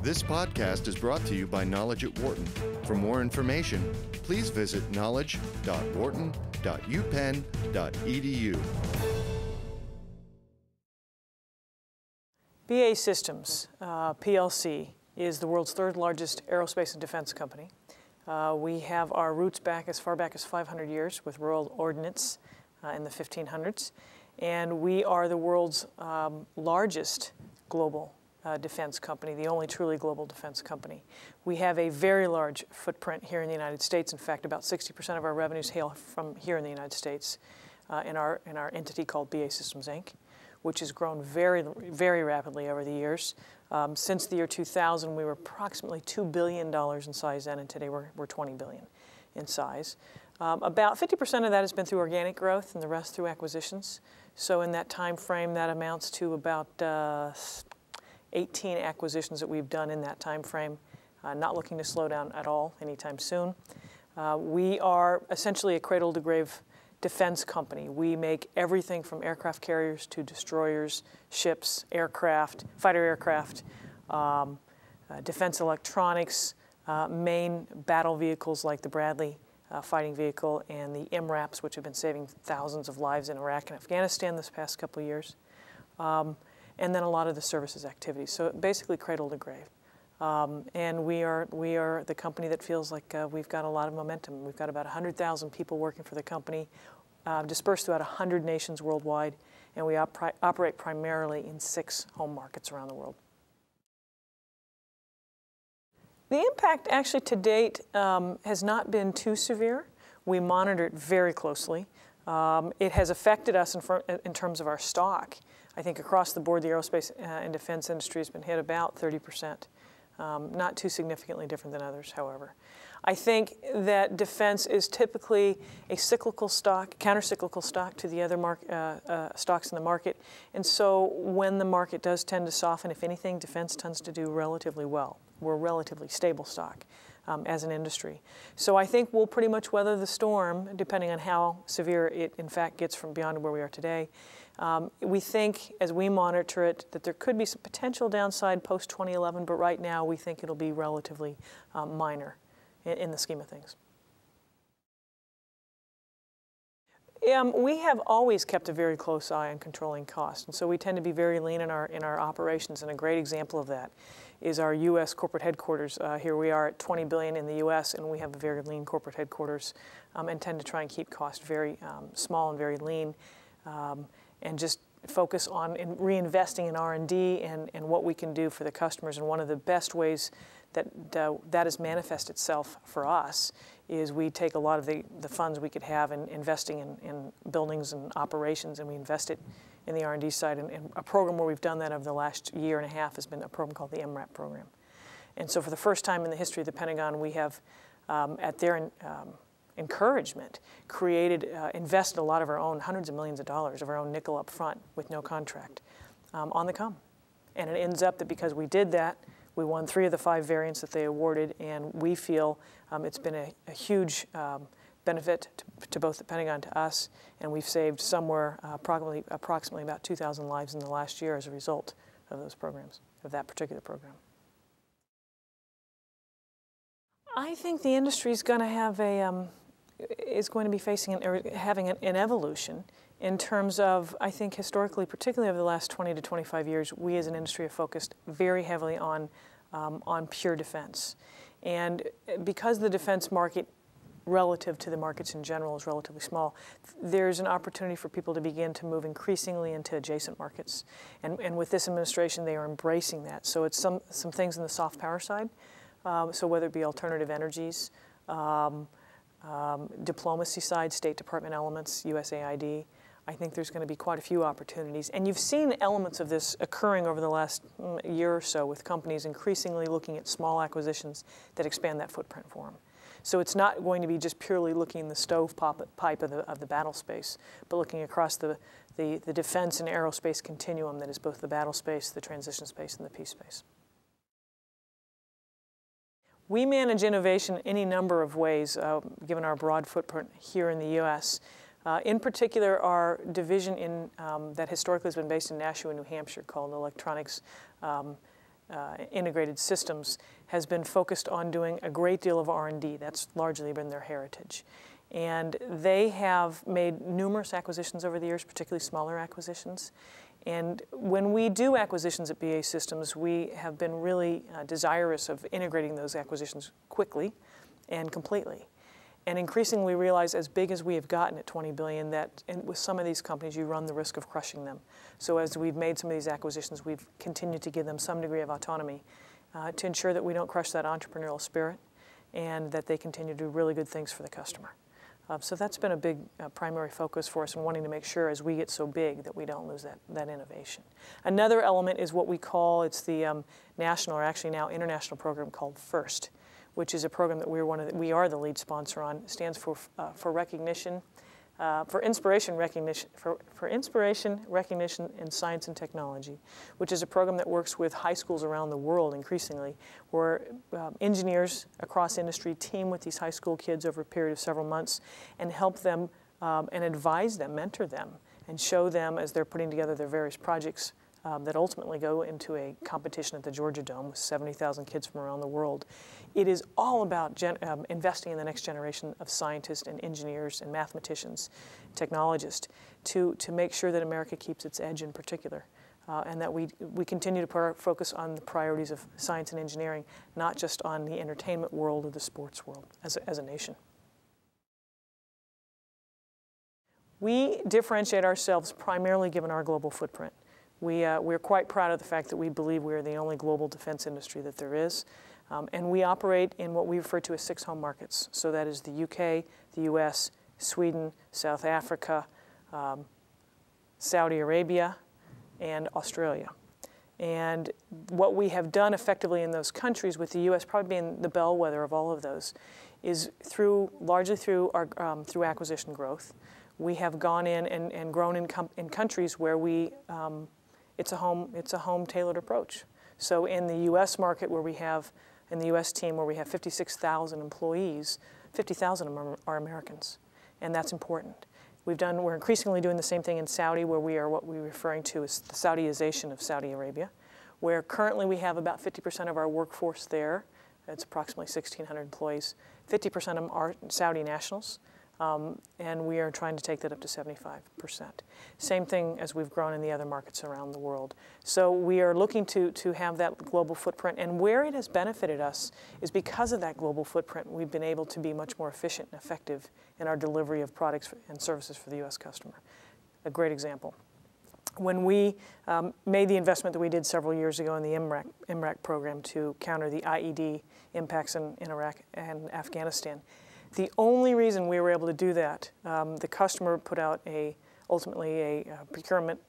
This podcast is brought to you by Knowledge at Wharton. For more information, please visit knowledge.wharton.upenn.edu. BAE Systems, PLC, is the world's third largest aerospace and defense company. We have our roots back as far back as 500 years with Royal Ordnance in the 1500s. And we are the world's largest global defense company, the only truly global defense company. We have a very large footprint here in the United States. In fact, about 60% of our revenues hail from here in the United States in our entity called BAE Systems, Inc., which has grown very, very rapidly over the years. Since the year 2000, we were approximately $2 billion in size then, and today we're $20 billion in size. About 50% of that has been through organic growth and the rest through acquisitions. So in that time frame, that amounts to about 18 acquisitions that we've done in that time frame, not looking to slow down at all anytime soon. We are essentially a cradle-to-grave defense company. We make everything from aircraft carriers to destroyers, ships, aircraft, fighter aircraft, defense electronics, main battle vehicles like the Bradley fighting vehicle and the MRAPs, which have been saving thousands of lives in Iraq and Afghanistan this past couple of years. And then a lot of the services activities. So basically cradle to grave. And we are the company that feels like we've got a lot of momentum. We've got about 100,000 people working for the company, dispersed throughout 100 nations worldwide, and we operate primarily in 6 home markets around the world. The impact actually to date has not been too severe. We monitor it very closely. It has affected us in terms of our stock. I think across the board, the aerospace and defense industry has been hit about 30%. Not too significantly different than others, however. I think that defense is typically a cyclical stock, counter-cyclical stock to the other stocks in the market. And so when the market does tend to soften, if anything, defense tends to do relatively well. We're a relatively stable stock as an industry. So I think we'll pretty much weather the storm, depending on how severe it, in fact, gets from beyond where we are today. We think, as we monitor it, that there could be some potential downside post-2011, but right now we think it'll be relatively minor in the scheme of things. We have always kept a very close eye on controlling costs, and so we tend to be very lean in our operations, and a great example of that is our U.S. corporate headquarters. Here we are at $20 billion in the U.S., and we have a very lean corporate headquarters and tend to try and keep costs very small and very lean. And just focus on reinvesting in R&D and what we can do for the customers. And one of the best ways that that has manifested itself for us is we take a lot of the funds we could have in investing in buildings and operations, and we invest it in the R&D side. And a program where we've done that over the last year and a half has been a program called the MRAP program. And so for the first time in the history of the Pentagon, we have, at their encouragement, invested a lot of our own, hundreds of millions of dollars of our own nickel up front with no contract on the come. And it ends up that because we did that, we won 3 of the 5 variants that they awarded, and we feel it's been a huge benefit to both the Pentagon, to us, and we've saved somewhere approximately about 2,000 lives in the last year as a result of those programs, of that particular program. I think the industry is going to have having an evolution in terms of, I think historically, particularly over the last 20 to 25 years, we as an industry have focused very heavily on pure defense. And because the defense market relative to the markets in general is relatively small, there's an opportunity for people to begin to move increasingly into adjacent markets. And with this administration, they are embracing that. So it's some things in the soft power side. So whether it be alternative energies, diplomacy side, State Department elements, USAID, I think there's going to be quite a few opportunities. And you've seen elements of this occurring over the last year or so with companies increasingly looking at small acquisitions that expand that footprint for them. So it's not going to be just purely looking in the stovepipe of the battle space, but looking across the defense and aerospace continuum that is both the battle space, the transition space, and the peace space. We manage innovation any number of ways, given our broad footprint here in the U.S. In particular, our division that historically has been based in Nashua, New Hampshire, called Electronics integrated systems has been focused on doing a great deal of R&D. That's largely been their heritage. And they have made numerous acquisitions over the years, particularly smaller acquisitions. And when we do acquisitions at BAE Systems, we have been really desirous of integrating those acquisitions quickly and completely. And increasingly we realize, as big as we have gotten at $20 billion, that with some of these companies you run the risk of crushing them. So as we've made some of these acquisitions, we've continued to give them some degree of autonomy to ensure that we don't crush that entrepreneurial spirit and that they continue to do really good things for the customer. So that's been a big primary focus for us in wanting to make sure as we get so big that we don't lose that innovation. Another element is what we call, it's the national, or actually now international program called FIRST, which is a program that we are the lead sponsor on. It stands for recognition, for inspiration recognition in science and technology, which is a program that works with high schools around the world increasingly, where engineers across industry team with these high school kids over a period of several months and help them and advise them, mentor them, and show them as they're putting together their various projects that ultimately go into a competition at the Georgia Dome with 70,000 kids from around the world. It is all about investing in the next generation of scientists and engineers and mathematicians, technologists, to make sure that America keeps its edge in particular, and that we continue to focus on the priorities of science and engineering, not just on the entertainment world or the sports world as a nation. We differentiate ourselves primarily given our global footprint. We're quite proud of the fact that we believe we are the only global defense industry that there is. And we operate in what we refer to as 6 home markets. So that is the UK, the US, Sweden, South Africa, Saudi Arabia, and Australia. And what we have done effectively in those countries, with the US probably being the bellwether of all of those, is largely through acquisition growth. We have gone in and grown in countries where it's a home tailored approach. So in the U.S. market, in the U.S. team where we have 56,000 employees, 50,000 of them are Americans, and that's important. We're increasingly doing the same thing in Saudi, where we are what we're referring to as the Saudiization of Saudi Arabia, where currently we have about 50% of our workforce there. It's approximately 1,600 employees. 50% of them are Saudi nationals. And we are trying to take that up to 75%. Same thing as we've grown in the other markets around the world. So we are looking to have that global footprint, and where it has benefited us is because of that global footprint, we've been able to be much more efficient and effective in our delivery of products and services for the U.S. customer. A great example. When we made the investment that we did several years ago in the MRAC program to counter the IED impacts in Iraq and Afghanistan, the only reason we were able to do that, the customer put out ultimately a procurement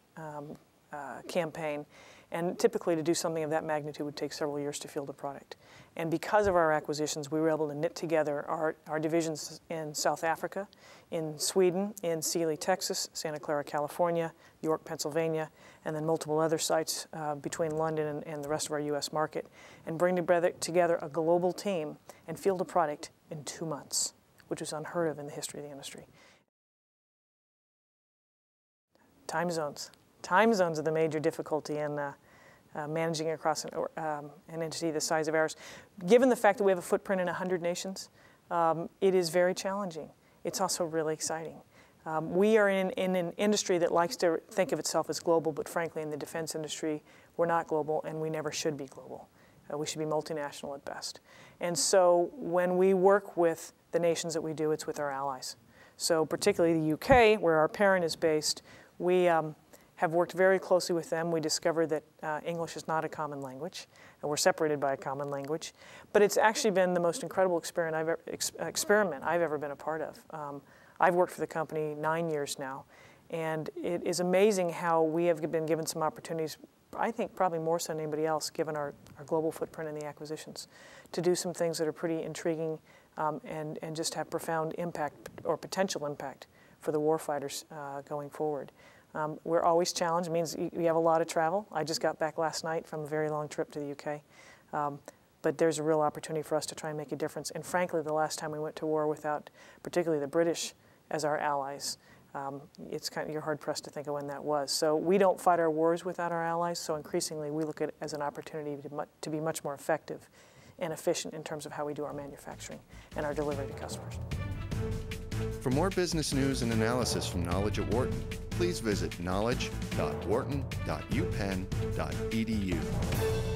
campaign, and typically to do something of that magnitude would take several years to field a product. And because of our acquisitions, we were able to knit together our divisions in South Africa, in Sweden, in Sealy, Texas, Santa Clara, California, York, Pennsylvania, and then multiple other sites between London and the rest of our U.S. market, and bring together a global team and field a product in 2 months, which was unheard of in the history of the industry. Time zones. Time zones are the major difficulty in managing across an entity the size of ours. Given the fact that we have a footprint in 100 nations, it is very challenging. It's also really exciting. We are in an industry that likes to think of itself as global, but frankly in the defense industry, we're not global and we never should be global. We should be multinational at best. And so when we work with the nations that we do, it's with our allies. So particularly the UK, where our parent is based, we have worked very closely with them. We discovered that English is not a common language, and we're separated by a common language. But it's actually been the most incredible experiment I've ever been a part of. I've worked for the company 9 years now, and it is amazing how we have been given some opportunities, I think probably more so than anybody else, given our global footprint in the acquisitions, to do some things that are pretty intriguing and just have profound impact or potential impact for the warfighters going forward. We're always challenged. It means we have a lot of travel. I just got back last night from a very long trip to the UK. But there's a real opportunity for us to try and make a difference. And frankly, the last time we went to war without particularly the British as our allies, You're hard-pressed to think of when that was. So we don't fight our wars without our allies, so increasingly we look at it as an opportunity to be much more effective and efficient in terms of how we do our manufacturing and our delivery to customers. For more business news and analysis from Knowledge at Wharton, please visit knowledge.wharton.upenn.edu.